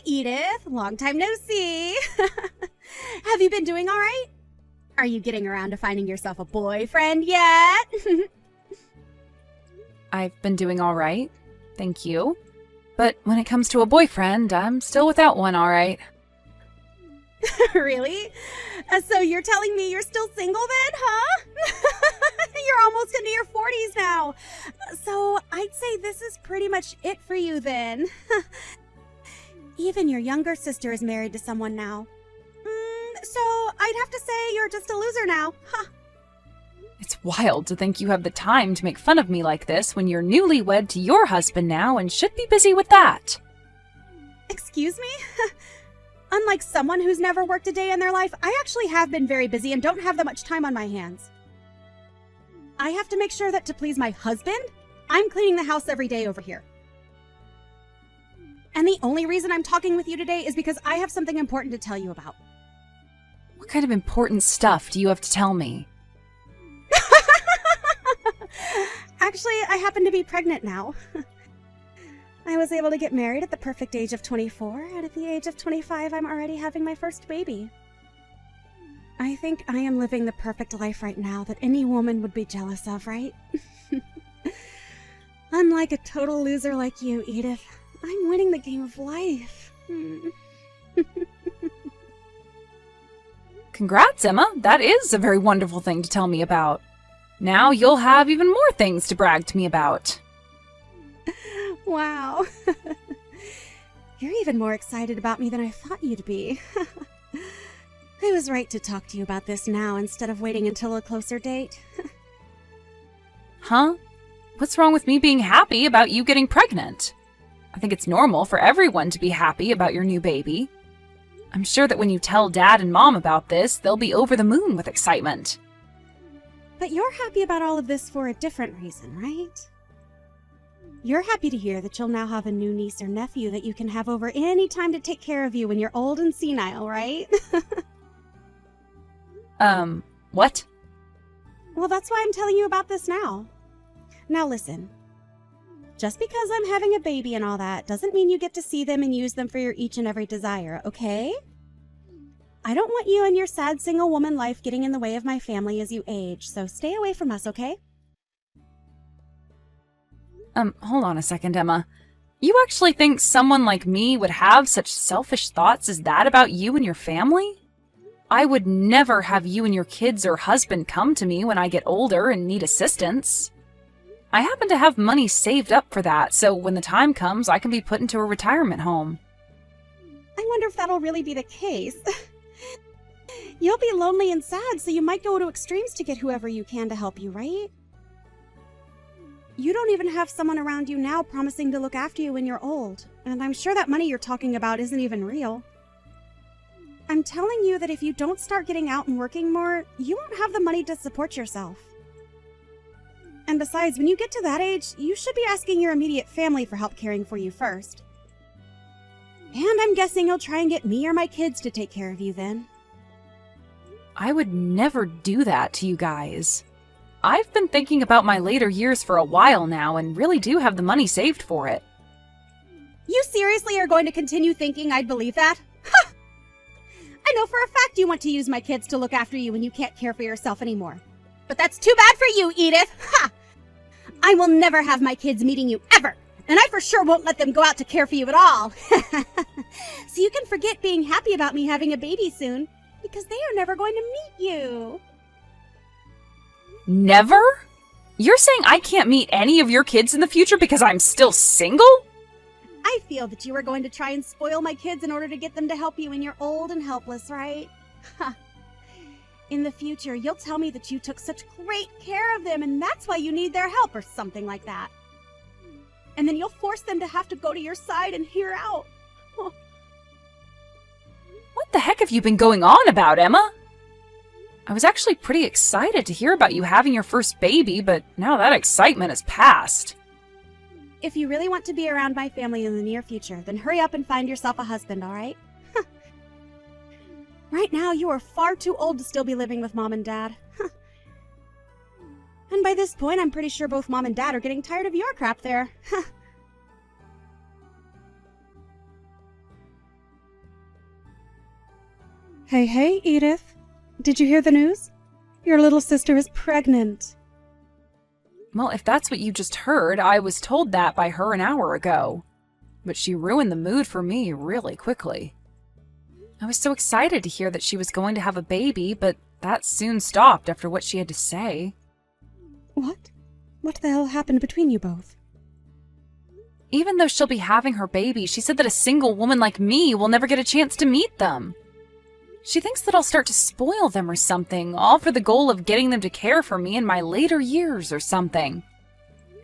Edith. Long time no see. Have you been doing all right? Are you getting around to finding yourself a boyfriend yet? I've been doing all right, thank you. But when it comes to a boyfriend, I'm still without one, all right. Really? So you're telling me you're still single then, huh? You're almost into your 40s now. So I'd say this is pretty much it for you then. Even your younger sister is married to someone now. So I'd have to say you're just a loser now, huh? It's wild to think you have the time to make fun of me like this when you're newlywed to your husband now and should be busy with that. Excuse me? Unlike someone who's never worked a day in their life, I actually have been very busy and don't have that much time on my hands. I have to make sure that to please my husband, I'm cleaning the house every day over here. And the only reason I'm talking with you today is because I have something important to tell you about. What kind of important stuff do you have to tell me? Actually, I happen to be pregnant now. I was able to get married at the perfect age of 24, and at the age of 25, I'm already having my first baby. I think I am living the perfect life right now that any woman would be jealous of, right? Unlike a total loser like you, Edith, I'm winning the game of life. Congrats, Emma. That is a very wonderful thing to tell me about. Now you'll have even more things to brag to me about. Wow. You're even more excited about me than I thought you'd be. I was right to talk to you about this now instead of waiting until a closer date. Huh? What's wrong with me being happy about you getting pregnant? I think it's normal for everyone to be happy about your new baby. I'm sure that when you tell Dad and Mom about this, they'll be over the moon with excitement. But you're happy about all of this for a different reason, right? You're happy to hear that you'll now have a new niece or nephew that you can have over any time to take care of you when you're old and senile, right? What? Well, that's why I'm telling you about this now. Now listen. Just because I'm having a baby and all that doesn't mean you get to see them and use them for your each and every desire, okay? I don't want you and your sad single woman life getting in the way of my family as you age, so stay away from us, okay? Hold on a second, Emma. You actually think someone like me would have such selfish thoughts as that about you and your family? I would never have you and your kids or husband come to me when I get older and need assistance. I happen to have money saved up for that, so when the time comes, I can be put into a retirement home. I wonder if that'll really be the case. You'll be lonely and sad, so you might go to extremes to get whoever you can to help you, right? You don't even have someone around you now promising to look after you when you're old, and I'm sure that money you're talking about isn't even real. I'm telling you that if you don't start getting out and working more, you won't have the money to support yourself. And besides, when you get to that age, you should be asking your immediate family for help caring for you first. And I'm guessing you'll try and get me or my kids to take care of you then. I would never do that to you guys. I've been thinking about my later years for a while now and really do have the money saved for it. You seriously are going to continue thinking I'd believe that? Ha! I know for a fact you want to use my kids to look after you when you can't care for yourself anymore. But that's too bad for you, Edith! Ha! I will never have my kids meeting you ever, and I for sure won't let them go out to care for you at all. So you can forget being happy about me having a baby soon, because they are never going to meet you. Never? You're saying I can't meet any of your kids in the future because I'm still single? I feel that you are going to try and spoil my kids in order to get them to help you when you're old and helpless, right? Ha! In the future, you'll tell me that you took such great care of them and that's why you need their help or something like that. And then you'll force them to have to go to your side and hear out. Oh. What the heck have you been going on about, Emma? I was actually pretty excited to hear about you having your first baby, but now that excitement has passed. If you really want to be around my family in the near future, then hurry up and find yourself a husband, all right? Right now, you are far too old to still be living with Mom and Dad. And by this point, I'm pretty sure both Mom and Dad are getting tired of your crap there. Hey, Edith. Did you hear the news? Your little sister is pregnant. Well, if that's what you just heard, I was told that by her an hour ago. But she ruined the mood for me really quickly. I was so excited to hear that she was going to have a baby, but that soon stopped after what she had to say. What? What the hell happened between you both? Even though she'll be having her baby, she said that a single woman like me will never get a chance to meet them. She thinks that I'll start to spoil them or something, all for the goal of getting them to care for me in my later years or something.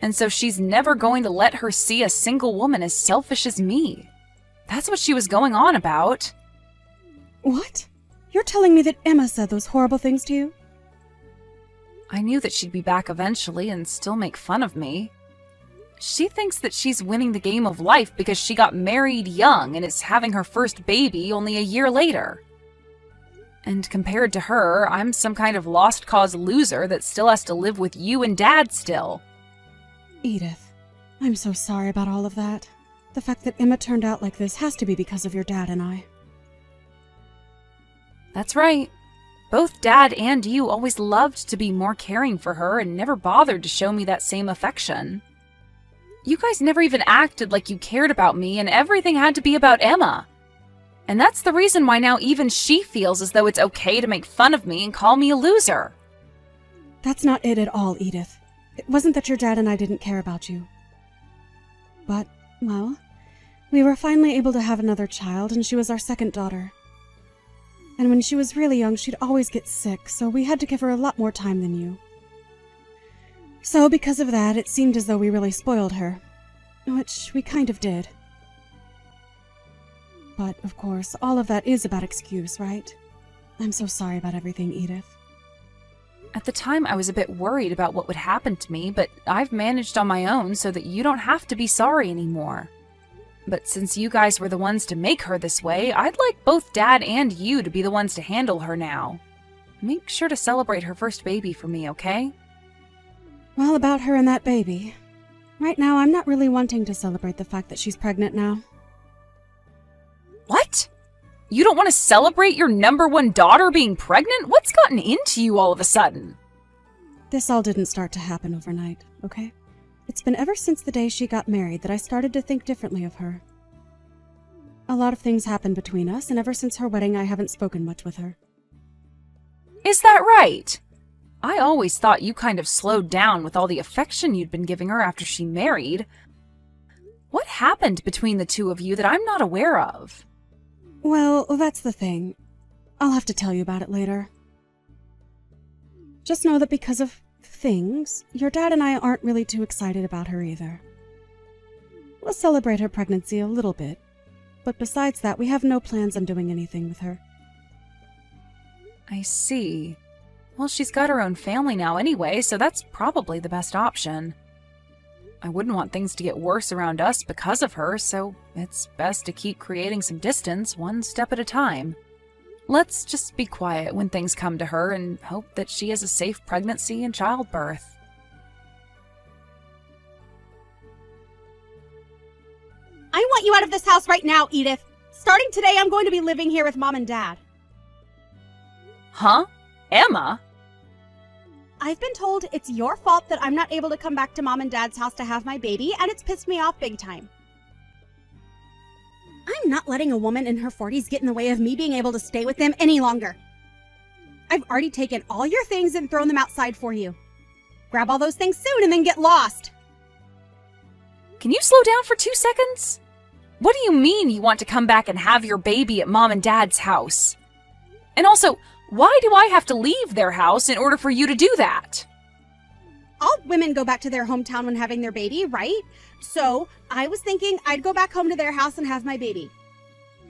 And so she's never going to let her see a single woman as selfish as me. That's what she was going on about. What? You're telling me that Emma said those horrible things to you? I knew that she'd be back eventually and still make fun of me. She thinks that she's winning the game of life because she got married young and is having her first baby only a year later. And compared to her, I'm some kind of lost cause loser that still has to live with you and Dad still. Edith, I'm so sorry about all of that. The fact that Emma turned out like this has to be because of your dad and I. That's right. Both Dad and you always loved to be more caring for her and never bothered to show me that same affection. You guys never even acted like you cared about me, and everything had to be about Emma. And that's the reason why now even she feels as though it's okay to make fun of me and call me a loser. That's not it at all, Edith. It wasn't that your dad and I didn't care about you. But, well, we were finally able to have another child, and she was our second daughter. And when she was really young, she'd always get sick, so we had to give her a lot more time than you. So because of that, it seemed as though we really spoiled her. Which we kind of did. But, of course, all of that is about excuse, right? I'm so sorry about everything, Edith. At the time, I was a bit worried about what would happen to me, but I've managed on my own so that you don't have to be sorry anymore. But since you guys were the ones to make her this way, I'd like both Dad and you to be the ones to handle her now. Make sure to celebrate her first baby for me, okay? Well, about her and that baby. Right now, I'm not really wanting to celebrate the fact that she's pregnant now. What? You don't want to celebrate your number one daughter being pregnant? What's gotten into you all of a sudden? This all didn't start to happen overnight, okay? It's been ever since the day she got married that I started to think differently of her. A lot of things happened between us, and ever since her wedding, I haven't spoken much with her. Is that right? I always thought you kind of slowed down with all the affection you'd been giving her after she married. What happened between the two of you that I'm not aware of? Well, that's the thing. I'll have to tell you about it later. Just know that because of things, your dad and I aren't really too excited about her either. We'll celebrate her pregnancy a little bit, but besides that, we have no plans on doing anything with her. I see. Well, she's got her own family now anyway, so that's probably the best option. I wouldn't want things to get worse around us because of her, so it's best to keep creating some distance one step at a time. Let's just be quiet when things come to her and hope that she has a safe pregnancy and childbirth. I want you out of this house right now, Edith. Starting today, I'm going to be living here with Mom and Dad. Huh? Emma? I've been told it's your fault that I'm not able to come back to Mom and Dad's house to have my baby, and it's pissed me off big time. I'm not letting a woman in her 40s get in the way of me being able to stay with them any longer. I've already taken all your things and thrown them outside for you. Grab all those things soon and then get lost. Can you slow down for 2 seconds? What do you mean you want to come back and have your baby at Mom and Dad's house? And also, why do I have to leave their house in order for you to do that? All women go back to their hometown when having their baby, right? So I was thinking I'd go back home to their house and have my baby.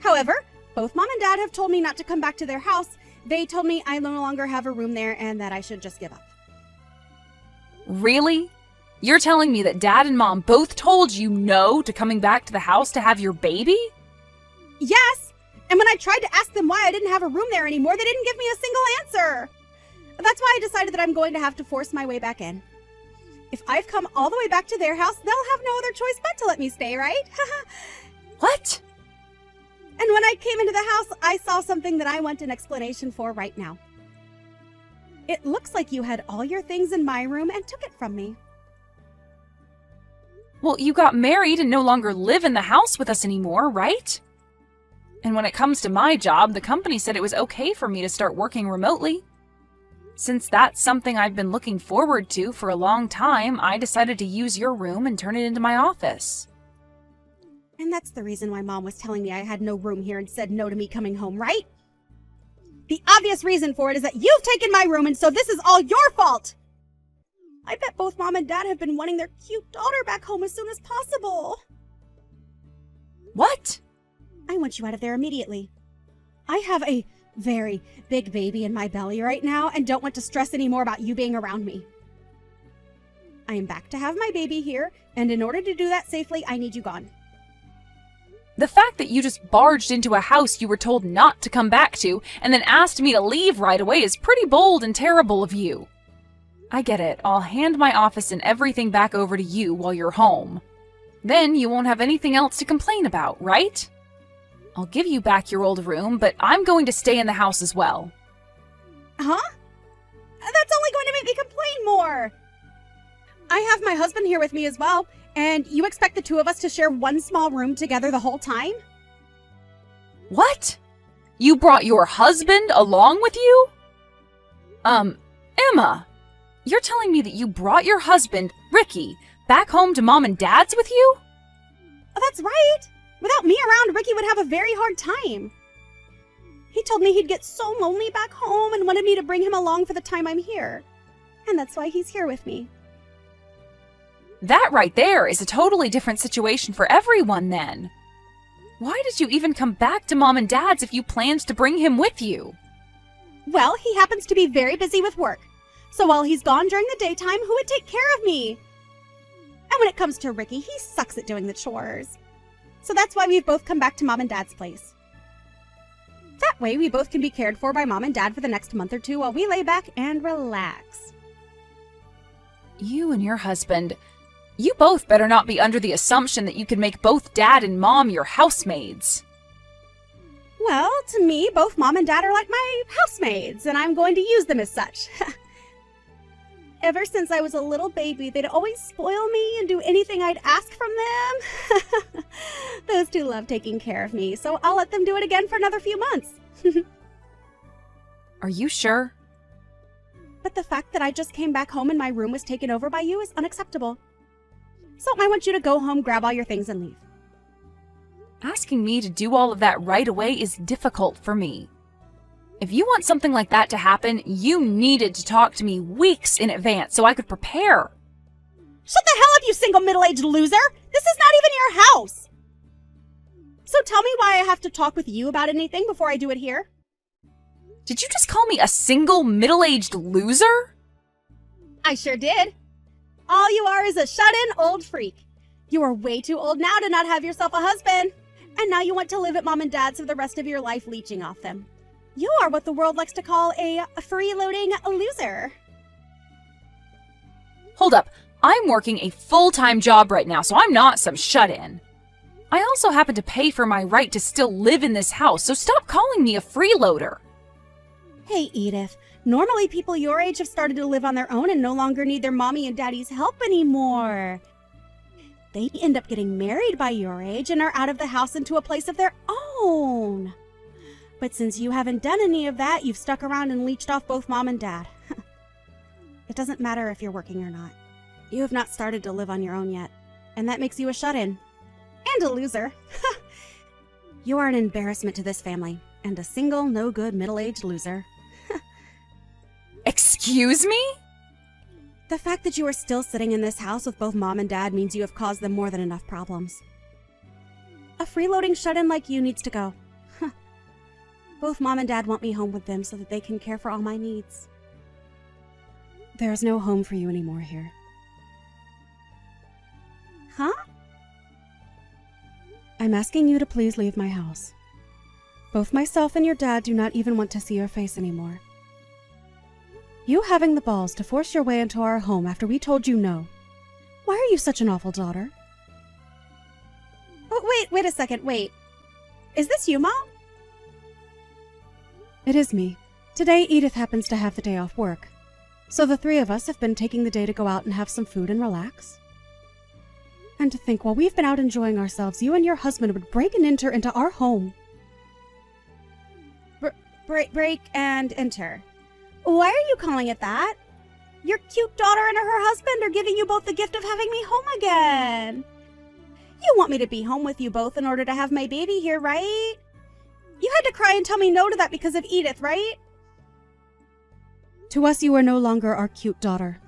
However, both Mom and Dad have told me not to come back to their house. They told me I no longer have a room there and that I should just give up. Really? You're telling me that Dad and Mom both told you no to coming back to the house to have your baby? Yes! And when I tried to ask them why I didn't have a room there anymore, they didn't give me a single answer. That's why I decided that I'm going to have to force my way back in. If I've come all the way back to their house, they'll have no other choice but to let me stay, right? What? And when I came into the house, I saw something that I want an explanation for right now. It looks like you had all your things in my room and took it from me. Well, you got married and no longer live in the house with us anymore, right? And when it comes to my job, the company said it was okay for me to start working remotely. Since that's something I've been looking forward to for a long time, I decided to use your room and turn it into my office. And that's the reason why Mom was telling me I had no room here and said no to me coming home, right? The obvious reason for it is that you've taken my room, and so this is all your fault! I bet both Mom and Dad have been wanting their cute daughter back home as soon as possible. What? I want you out of there immediately. I have a very big baby in my belly right now and don't want to stress any more about you being around me. I am back to have my baby here, and in order to do that safely, I need you gone. The fact that you just barged into a house you were told not to come back to and then asked me to leave right away is pretty bold and terrible of you. I get it. I'll hand my office and everything back over to you while you're home. Then you won't have anything else to complain about, right? I'll give you back your old room, but I'm going to stay in the house as well. Huh? That's only going to make me complain more. I have my husband here with me as well, and you expect the two of us to share one small room together the whole time? What? You brought your husband along with you? Emma, you're telling me that you brought your husband, Ricky, back home to Mom and Dad's with you? Oh, that's right. Without me around, Ricky would have a very hard time. He told me he'd get so lonely back home and wanted me to bring him along for the time I'm here. And that's why he's here with me. That right there is a totally different situation for everyone then. Why did you even come back to Mom and Dad's if you planned to bring him with you? Well, he happens to be very busy with work. So while he's gone during the daytime, who would take care of me? And when it comes to Ricky, he sucks at doing the chores. So that's why we've both come back to Mom and Dad's place. That way, we both can be cared for by Mom and Dad for the next month or two while we lay back and relax. You and your husband, you both better not be under the assumption that you can make both Dad and Mom your housemaids. Well, to me, both Mom and Dad are like my housemaids, and I'm going to use them as such. Ever since I was a little baby, they'd always spoil me and do anything I'd ask from them. Those two love taking care of me, so I'll let them do it again for another few months. Are you sure? But the fact that I just came back home and my room was taken over by you is unacceptable. So I want you to go home, grab all your things, and leave. Asking me to do all of that right away is difficult for me. If you want something like that to happen, you needed to talk to me weeks in advance so I could prepare. Shut the hell up, you single middle-aged loser! This is not even your house! So tell me why I have to talk with you about anything before I do it here. Did you just call me a single middle-aged loser? I sure did. All you are is a shut-in old freak. You are way too old now to not have yourself a husband. And now you want to live at Mom and Dad's for the rest of your life leeching off them. You are what the world likes to call a freeloading loser. Hold up. I'm working a full-time job right now, so I'm not some shut-in. I also happen to pay for my right to still live in this house, so stop calling me a freeloader. Hey, Edith. Normally people your age have started to live on their own and no longer need their mommy and daddy's help anymore. They end up getting married by your age and are out of the house into a place of their own. But since you haven't done any of that, you've stuck around and leeched off both Mom and Dad. It doesn't matter if you're working or not. You have not started to live on your own yet, and that makes you a shut-in. And a loser. You are an embarrassment to this family, and a single, no-good, middle-aged loser. Excuse me? The fact that you are still sitting in this house with both Mom and Dad means you have caused them more than enough problems. A freeloading shut-in like you needs to go. Both Mom and Dad want me home with them so that they can care for all my needs. There is no home for you anymore here. Huh? I'm asking you to please leave my house. Both myself and your dad do not even want to see your face anymore. You having the balls to force your way into our home after we told you no. Why are you such an awful daughter? Oh, wait a second, wait. Is this you, Mom? It is me. Today, Edith happens to have the day off work. So the three of us have been taking the day to go out and have some food and relax. And to think, while we've been out enjoying ourselves, you and your husband would break and enter into our home. Break and enter. Why are you calling it that? Your cute daughter and her husband are giving you both the gift of having me home again. You want me to be home with you both in order to have my baby here, right? You had to cry and tell me no to that because of Edith, right? To us, you are no longer our cute daughter.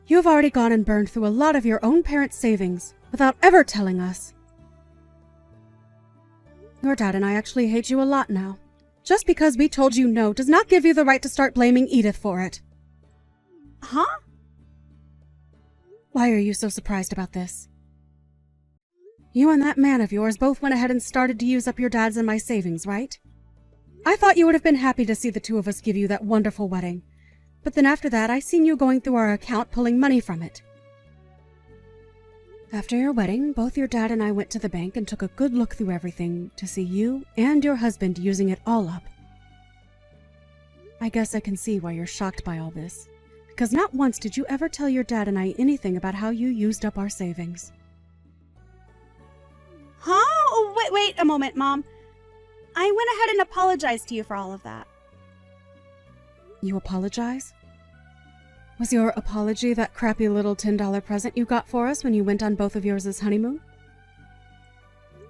You have already gone and burned through a lot of your own parents' savings without ever telling us. Your dad and I actually hate you a lot now. Just because we told you no does not give you the right to start blaming Edith for it. Huh? Why are you so surprised about this? You and that man of yours both went ahead and started to use up your dad's and my savings, right? I thought you would have been happy to see the two of us give you that wonderful wedding. But then after that, I seen you going through our account pulling money from it. After your wedding, both your dad and I went to the bank and took a good look through everything to see you and your husband using it all up. I guess I can see why you're shocked by all this, because not once did you ever tell your dad and I anything about how you used up our savings. Huh? Oh, wait a moment, Mom. I went ahead and apologized to you for all of that. You apologize? Was your apology that crappy little $10 present you got for us when you went on both of yours' honeymoon?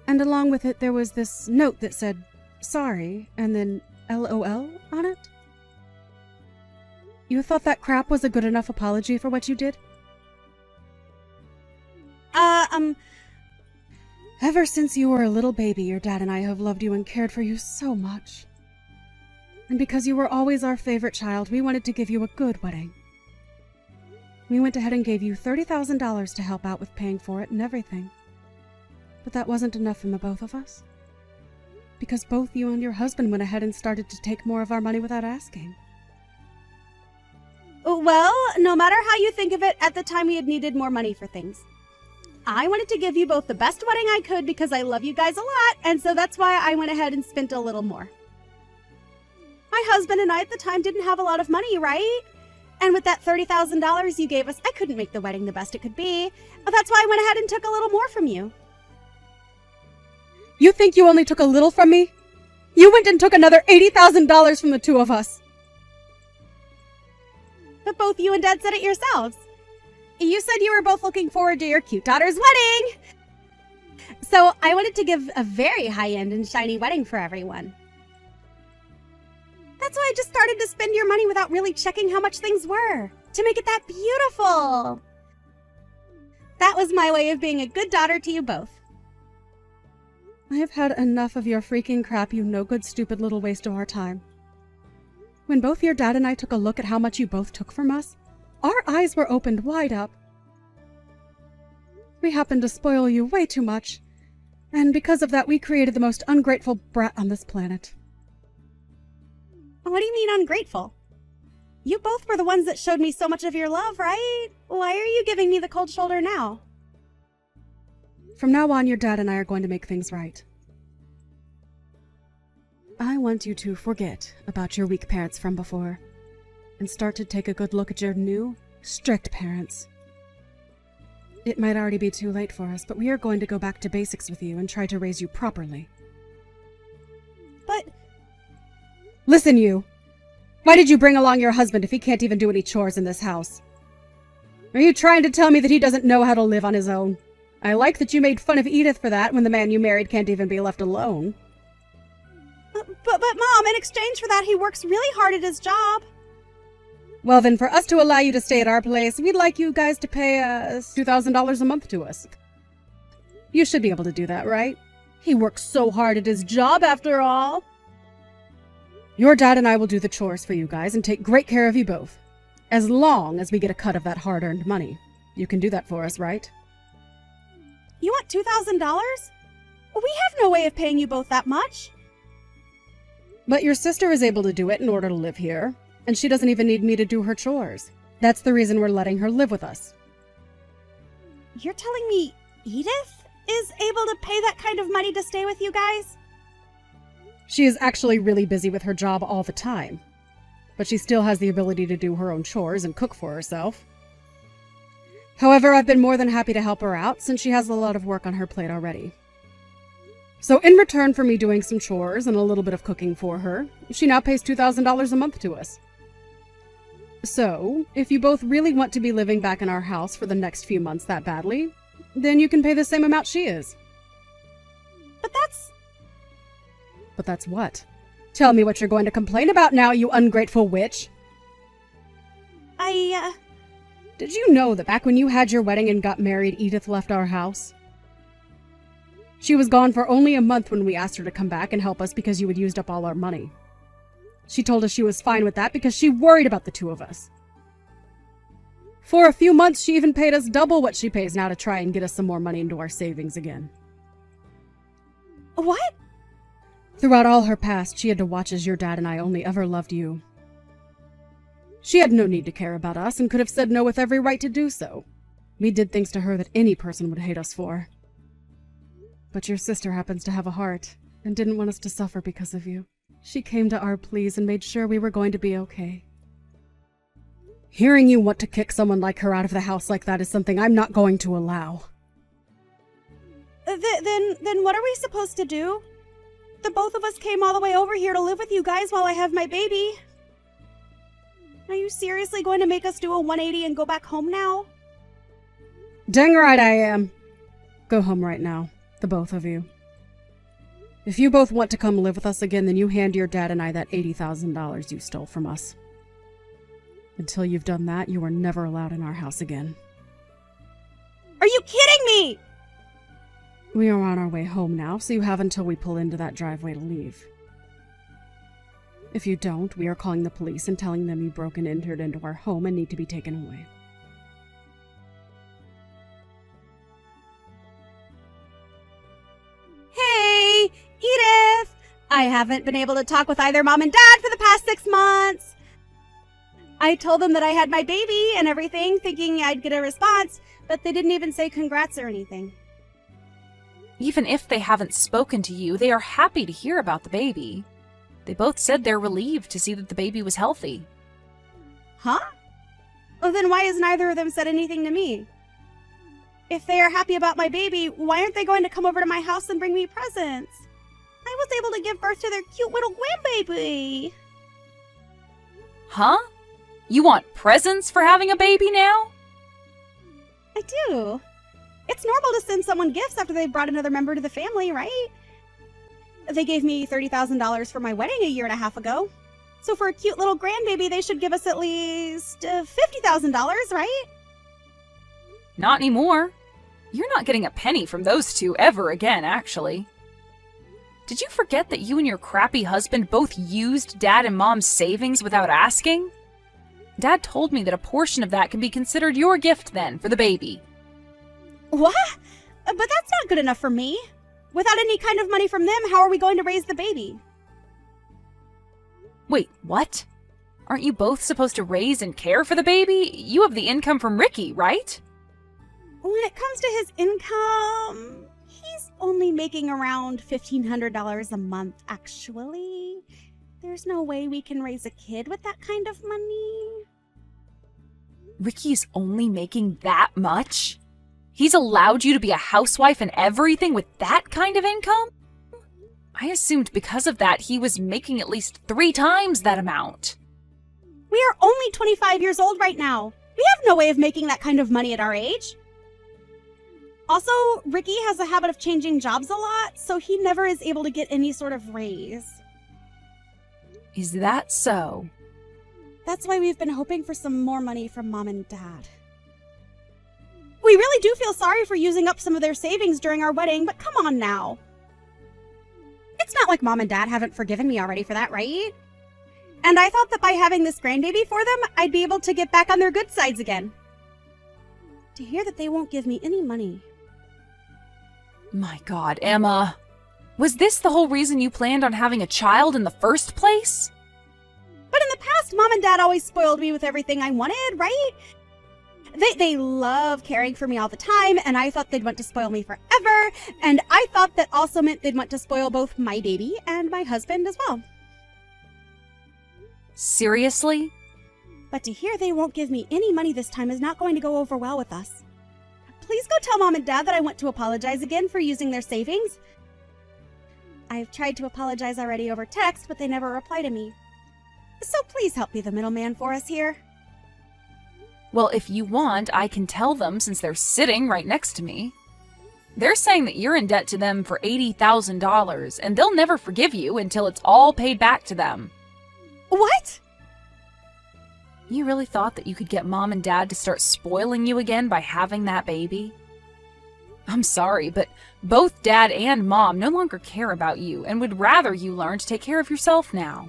And along with it, there was this note that said, sorry, and then LOL on it? You thought that crap was a good enough apology for what you did? Ever since you were a little baby, your dad and I have loved you and cared for you so much. And because you were always our favorite child, we wanted to give you a good wedding. We went ahead and gave you $30,000 to help out with paying for it and everything. But that wasn't enough from the both of us. Because both you and your husband went ahead and started to take more of our money without asking. Well, no matter how you think of it, at the time we had needed more money for things. I wanted to give you both the best wedding I could because I love you guys a lot, and so that's why I went ahead and spent a little more. My husband and I at the time didn't have a lot of money, right? And with that $30,000 you gave us, I couldn't make the wedding the best it could be. That's why I went ahead and took a little more from you. You think you only took a little from me? You went and took another $80,000 from the two of us. But both you and Dad said it yourselves. You said you were both looking forward to your cute daughter's wedding. So I wanted to give a very high-end and shiny wedding for everyone. That's why I just started to spend your money without really checking how much things were, to make it that beautiful. That was my way of being a good daughter to you both. I have had enough of your freaking crap, you no-good, stupid little waste of our time. When both your dad and I took a look at how much you both took from us, our eyes were opened wide up. We happened to spoil you way too much, and because of that we created the most ungrateful brat on this planet. What do you mean ungrateful? You both were the ones that showed me so much of your love, right? Why are you giving me the cold shoulder now? From now on, your dad and I are going to make things right. I want you to forget about your weak parents from before and start to take a good look at your new, strict parents. It might already be too late for us, but we are going to go back to basics with you and try to raise you properly. But... Listen, you! Why did you bring along your husband if he can't even do any chores in this house? Are you trying to tell me that he doesn't know how to live on his own? I like that you made fun of Edith for that when the man you married can't even be left alone. But Mom, in exchange for that, he works really hard at his job. Well, then, for us to allow you to stay at our place, we'd like you guys to pay $2,000 a month to us. You should be able to do that, right? He works so hard at his job, after all. Your dad and I will do the chores for you guys and take great care of you both. As long as we get a cut of that hard-earned money. You can do that for us, right? You want $2,000? We have no way of paying you both that much. But your sister is able to do it in order to live here. And she doesn't even need me to do her chores. That's the reason we're letting her live with us. You're telling me Edith is able to pay that kind of money to stay with you guys? She is actually really busy with her job all the time, but she still has the ability to do her own chores and cook for herself. However, I've been more than happy to help her out since she has a lot of work on her plate already. So in return for me doing some chores and a little bit of cooking for her, she now pays $2,000 a month to us. So, if you both really want to be living back in our house for the next few months that badly, then you can pay the same amount she is. But that's... But that's what? Tell me what you're going to complain about now, you ungrateful witch. Did you know that back when you had your wedding and got married, Edith left our house? She was gone for only a month when we asked her to come back and help us because you had used up all our money. She told us she was fine with that because she worried about the two of us. For a few months, she even paid us double what she pays now to try and get us some more money into our savings again. What? Throughout all her past, she had to watch as your dad and I only ever loved you. She had no need to care about us and could have said no with every right to do so. We did things to her that any person would hate us for. But your sister happens to have a heart and didn't want us to suffer because of you. She came to our pleas and made sure we were going to be okay. Hearing you want to kick someone like her out of the house like that is something I'm not going to allow. Then what are we supposed to do? The both of us came all the way over here to live with you guys while I have my baby. Are you seriously going to make us do a 180 and go back home now? Dang right I am. Go home right now, the both of you. If you both want to come live with us again, then you hand your dad and I that $80,000 you stole from us. Until you've done that, you are never allowed in our house again. Are you kidding me? We are on our way home now, so you have until we pull into that driveway to leave. If you don't, we are calling the police and telling them you broke and entered into our home and need to be taken away. Hey, Edith! I haven't been able to talk with either Mom and Dad for the past 6 months. I told them that I had my baby and everything, thinking I'd get a response, but they didn't even say congrats or anything. Even if they haven't spoken to you, they are happy to hear about the baby. They both said they're relieved to see that the baby was healthy. Huh? Well, then why has neither of them said anything to me? If they are happy about my baby, why aren't they going to come over to my house and bring me presents? I was able to give birth to their cute little grandbaby. Huh? You want presents for having a baby now? I do. It's normal to send someone gifts after they've brought another member to the family, right? They gave me $30,000 for my wedding a year and a half ago. So for a cute little grandbaby, they should give us at least $50,000, right? Not anymore. You're not getting a penny from those two ever again, actually. Did you forget that you and your crappy husband both used Dad and Mom's savings without asking? Dad told me that a portion of that can be considered your gift then for the baby. What? But that's not good enough for me. Without any kind of money from them, how are we going to raise the baby? Wait, what? Aren't you both supposed to raise and care for the baby? You have the income from Ricky, right? When it comes to his income, he's only making around $1,500 a month, actually. There's no way we can raise a kid with that kind of money. Ricky's only making that much? He's allowed you to be a housewife and everything with that kind of income? I assumed because of that he was making at least 3 times that amount. We are only 25 years old right now. We have no way of making that kind of money at our age. Also, Ricky has a habit of changing jobs a lot, so he never is able to get any sort of raise. Is that so? That's why we've been hoping for some more money from Mom and Dad. We really do feel sorry for using up some of their savings during our wedding, but come on now. It's not like Mom and Dad haven't forgiven me already for that, right? And I thought that by having this grandbaby for them, I'd be able to get back on their good sides again. To hear that they won't give me any money. My God, Emma. Was this the whole reason you planned on having a child in the first place? But in the past, Mom and Dad always spoiled me with everything I wanted, right? They love caring for me all the time, and I thought they'd want to spoil me forever, and I thought that also meant they'd want to spoil both my baby and my husband as well. Seriously? But to hear they won't give me any money this time is not going to go over well with us. Please go tell Mom and Dad that I want to apologize again for using their savings. I've tried to apologize already over text, but they never reply to me. So please help be the middleman for us here. Well, if you want, I can tell them since they're sitting right next to me. They're saying that you're in debt to them for $80,000, and they'll never forgive you until it's all paid back to them. What? You really thought that you could get Mom and Dad to start spoiling you again by having that baby? I'm sorry, but both Dad and Mom no longer care about you and would rather you learn to take care of yourself now.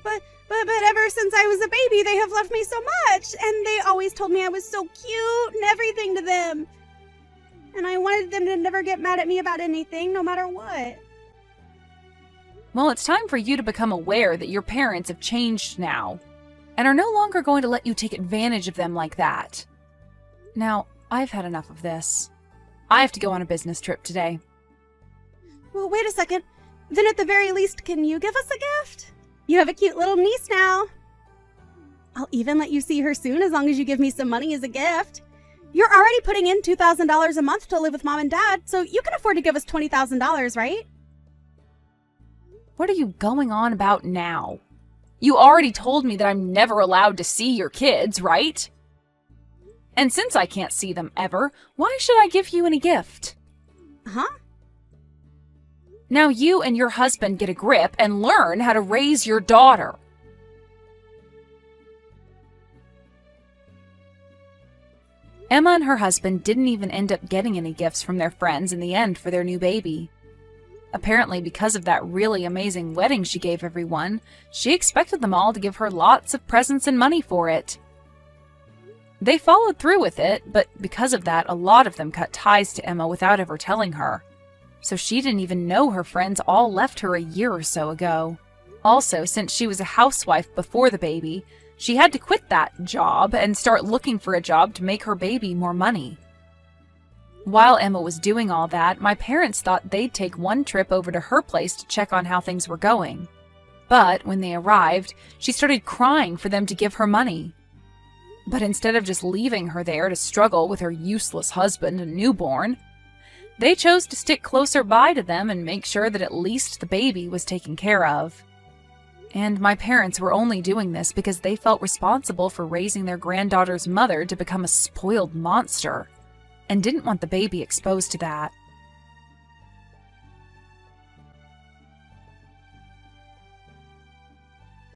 But ever since I was a baby, they have loved me so much, and they always told me I was so cute and everything to them. And I wanted them to never get mad at me about anything, no matter what. Well, it's time for you to become aware that your parents have changed now and are no longer going to let you take advantage of them like that. Now, I've had enough of this. I have to go on a business trip today. Well, wait a second. Then at the very least, can you give us a gift? You have a cute little niece now. I'll even let you see her soon as long as you give me some money as a gift. You're already putting in $2,000 a month to live with Mom and Dad, so you can afford to give us $20,000, right? What are you going on about now? You already told me that I'm never allowed to see your kids, right? And since I can't see them ever, why should I give you any gift? Huh? Now you and your husband get a grip and learn how to raise your daughter. Emma and her husband didn't even end up getting any gifts from their friends in the end for their new baby. Apparently, because of that really amazing wedding she gave everyone, she expected them all to give her lots of presents and money for it. They followed through with it, but because of that, a lot of them cut ties to Emma without ever telling her. So she didn't even know her friends all left her a year or so ago. Also, since she was a housewife before the baby, she had to quit that job and start looking for a job to make her baby more money. While Emma was doing all that, my parents thought they'd take one trip over to her place to check on how things were going. But when they arrived, she started crying for them to give her money. But instead of just leaving her there to struggle with her useless husband and newborn, they chose to stick closer by to them and make sure that at least the baby was taken care of. And my parents were only doing this because they felt responsible for raising their granddaughter's mother to become a spoiled monster, and didn't want the baby exposed to that.